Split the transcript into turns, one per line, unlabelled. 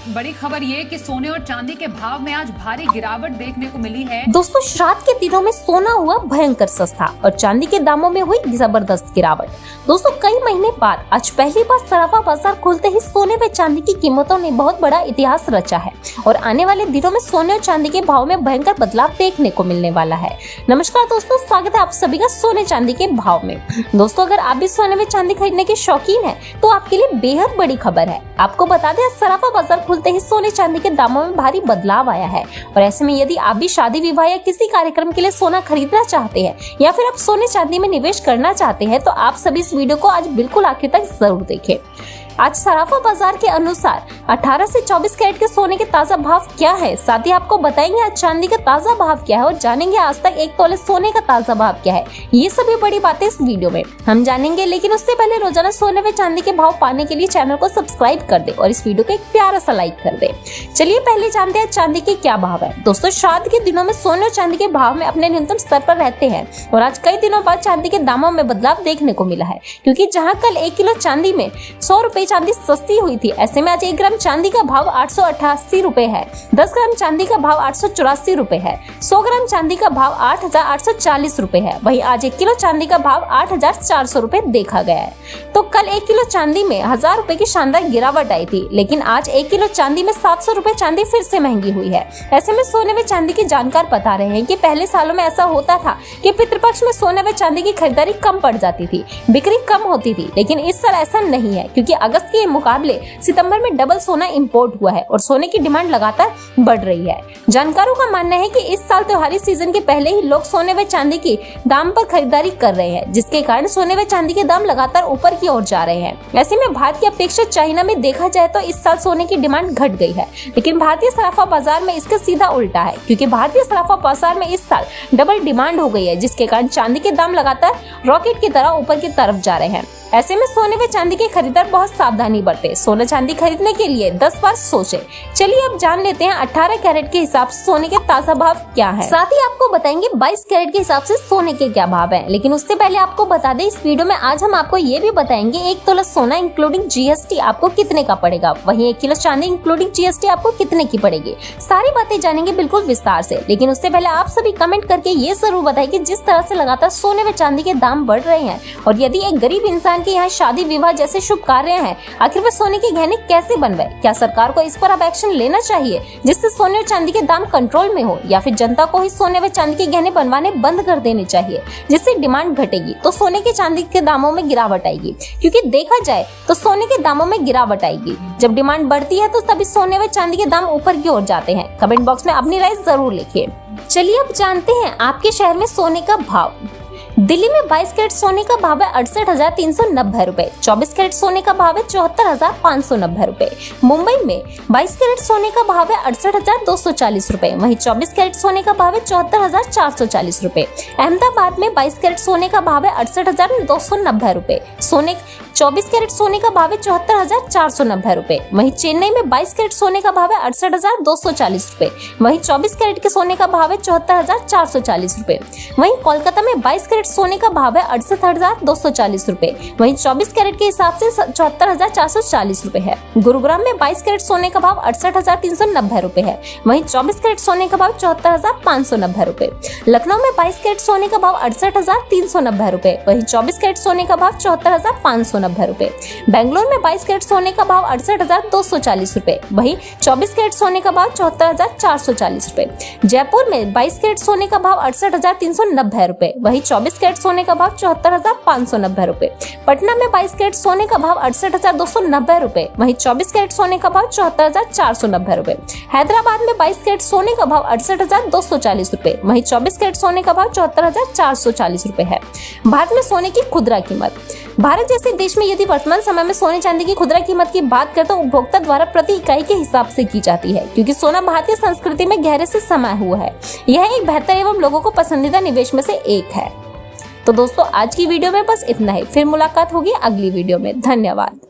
बड़ी खबर ये कि सोने और चांदी के भाव में आज भारी गिरावट देखने को मिली है।
दोस्तों, श्राद्ध के दिनों में सोना हुआ भयंकर सस्ता और चांदी के दामों में हुई जबरदस्त गिरावट। दोस्तों, कई महीने बाद आज पहली बार सराफा बाजार खुलते ही सोने व चांदी की कीमतों ने बहुत बड़ा इतिहास रचा है और आने वाले दिनों में सोने और चांदी के भाव में भयंकर बदलाव देखने को मिलने वाला है। नमस्कार दोस्तों, स्वागत है आप सभी का सोने चांदी के भाव में। दोस्तों, अगर आप भी सोने व चांदी खरीदने के शौकीन हैं, तो आपके लिए बेहद बड़ी खबर है। आपको बता दें, सराफा बाजार खुलते ही सोने चांदी के दामों में भारी बदलाव आया है और ऐसे में यदि आप भी शादी विवाह या किसी कार्यक्रम के लिए सोना खरीदना चाहते हैं या फिर आप सोने चांदी में निवेश करना चाहते हैं, तो आप सभी इस वीडियो को आज बिल्कुल आखिर तक जरूर देखें। आज सराफा बाजार के अनुसार 18 से 24 कैरेट के सोने के ताजा भाव क्या है, साथ ही आपको बताएंगे आज चांदी का ताजा भाव क्या है और जानेंगे आज तक 1 तोले सोने का ताजा भाव क्या है। ये सभी बड़ी बातें इस वीडियो में हम जानेंगे, लेकिन उससे पहले रोजाना सोने व चांदी के भाव पाने के लिए चैनल को सब्सक्राइब कर दे और इस वीडियो को एक प्यारा सा लाइक कर दे। चलिए पहले जानते हैं चांदी के क्या भाव है। दोस्तों, श्राद्ध के दिनों में सोने और चांदी के भाव में अपने न्यूनतम स्तर पर रहते हैं और आज कई दिनों बाद चांदी के दामों में बदलाव देखने को मिला है, क्योंकि जहाँ कल 1 किलो चांदी में 100 रुपए चांदी सस्ती हुई थी, ऐसे में आज 1 ग्राम चांदी का भाव 888 रुपए है। 10 ग्राम चांदी का भाव 884 रुपए है। 100 ग्राम चांदी का भाव 8840 रुपए है। वहीं आज 1 किलो चांदी का भाव 8400 रुपए देखा गया है। तो कल 1 किलो चांदी में 1000 रुपए की शानदार गिरावट आई थी, लेकिन आज 1 किलो चांदी में 700 रुपए चांदी फिर से महंगी हुई है। ऐसे में सोने व चांदी के जानकार बता रहे हैं कि पहले सालों में ऐसा होता था कि पितृपक्ष में सोने व चांदी की खरीदारी कम पड़ जाती थी, बिक्री कम होती थी, लेकिन इस साल ऐसा नहीं है, क्योंकि अगस्त के मुकाबले सितंबर में डबल सोना इंपोर्ट हुआ है और सोने की डिमांड लगातार बढ़ रही है। जानकारों का मानना है कि इस साल त्योहारी सीजन के पहले ही लोग सोने व चांदी की दाम पर खरीदारी कर रहे हैं, जिसके कारण सोने व चांदी के दाम लगातार ऊपर की ओर जा रहे हैं। ऐसे में भारत की अपेक्षा चाइना में देखा जाए तो इस साल सोने की डिमांड घट गई है, लेकिन भारतीय सराफा बाजार में इसका सीधा उल्टा है, क्योंकि भारतीय सराफा बाजार में इस साल डबल डिमांड हो गई है, जिसके कारण चांदी के दाम लगातार रॉकेट की तरह ऊपर की तरफ जा रहे हैं। ऐसे में सोने व चांदी के खरीदार बहुत सावधानी बरते, सोना चांदी खरीदने के लिए 10 बार सोचे। चलिए अब जान लेते हैं 18 कैरेट के हिसाब से सोने के ताजा भाव क्या है। साथ ही आपको बताएंगे 22 कैरेट के हिसाब से सोने के क्या भाव है। लेकिन उससे पहले आपको बता दें, इस वीडियो में आज हम आपको ये भी बताएंगे 1 तोला सोना इंक्लूडिंग जीएसटी आपको कितने का पड़ेगा, वहीं 1 किलो चांदी इंक्लूडिंग जीएसटी आपको कितने की पड़ेगी। सारी बातें जानेंगे बिल्कुल विस्तार से। लेकिन उससे पहले आप सभी कमेंट करके ये जरूर बताएं कि जिस तरह से लगातार सोने व चांदी के दाम बढ़ रहे हैं और यदि एक गरीब इंसान के यहाँ शादी विवाह जैसे शुभ कार्य हैं, आखिर वह सोने के गहने कैसे बनवाए। क्या सरकार को इस पर अब एक्शन लेना चाहिए जिससे सोने और चांदी के दाम कंट्रोल में हो, या फिर जनता को ही सोने व चांदी के गहने बनवाने बंद कर देने चाहिए, जिससे डिमांड घटेगी तो सोने के चांदी के दामों में गिरावट आएगी। क्योंकि देखा जाए तो सोने के दामों में गिरावट आएगी, जब डिमांड बढ़ती है तो तभी सोने व चांदी के दाम ऊपर की ओर जाते हैं। कमेंट बॉक्स में अपनी राय जरूर लिखिए। चलिए अब जानते हैं आपके शहर में सोने का भाव। दिल्ली में 22 कैरेट सोने का भाव है 68,390 रुपए। 24 कैरेट सोने का भाव है 74,590 रुपए। मुंबई में 22 कैरेट सोने का भाव है 68,240 रुपए। वहीं 24 कैरेट सोने का भाव है 74,440 रुपए। अहमदाबाद में 22 कैरेट सोने का भाव है 68,290 रुपए। 24 कैरेट सोने का भाव है 74,490 रुपए। वहीं चेन्नई में 22 कैरेट सोने का भाव है 68,240 रुपए। वहीं 24 कैरेट के सोने का भाव है 74,440 रुपए। वहीं कोलकाता में 22 कैरेट सोने का भाव है 68,240 रुपए। वहीं 24 कैरेट के हिसाब से 74,440 रुपए है। गुरुग्राम में 22 कैरेट सोने का भाव 68,390 रुपए है। वहीं 24 कैरेट सोने का भाव 74,590 रुपए। लखनऊ में 22 कैरेट सोने का भाव 68,390 रुपए। वहीं 24 कैरेट सोने का भाव 74,590 रुपए। बेंगलोर में 22 कैरेट सोने का भाव 68,240 रुपए। वहीं 24 कैरेट सोने का भाव 74,440 रुपए। जयपुर में 22 कैरेट सोने का भाव 68,390 रुपए। वहीं 24 कैरेट सोने का भाव 74,590 रुपए। पटना में 22 कैरेट सोने का भाव 68,290 रुपए। वहीं 24 कैरेट सोने का भाव 74,490 रुपए। हैदराबाद में 22 कैरेट सोने का भाव 68,240 रुपए। वहीं 24 कैरेट सोने का भाव 74,440 रुपए है। भारत में सोने की खुदरा कीमत। भारत जैसे देश में यदि वर्तमान समय में सोने चांदी की खुदरा कीमत की बात करें तो उपभोक्ता द्वारा प्रति इकाई के हिसाब से की जाती है, क्योंकि सोना भारतीय संस्कृति में गहरे से समाया हुआ है। यह एक बेहतर एवं लोगों को पसंदीदा निवेश में से एक है। तो दोस्तों, आज की वीडियो में बस इतना ही। फिर मुलाकात होगी अगली वीडियो में। धन्यवाद।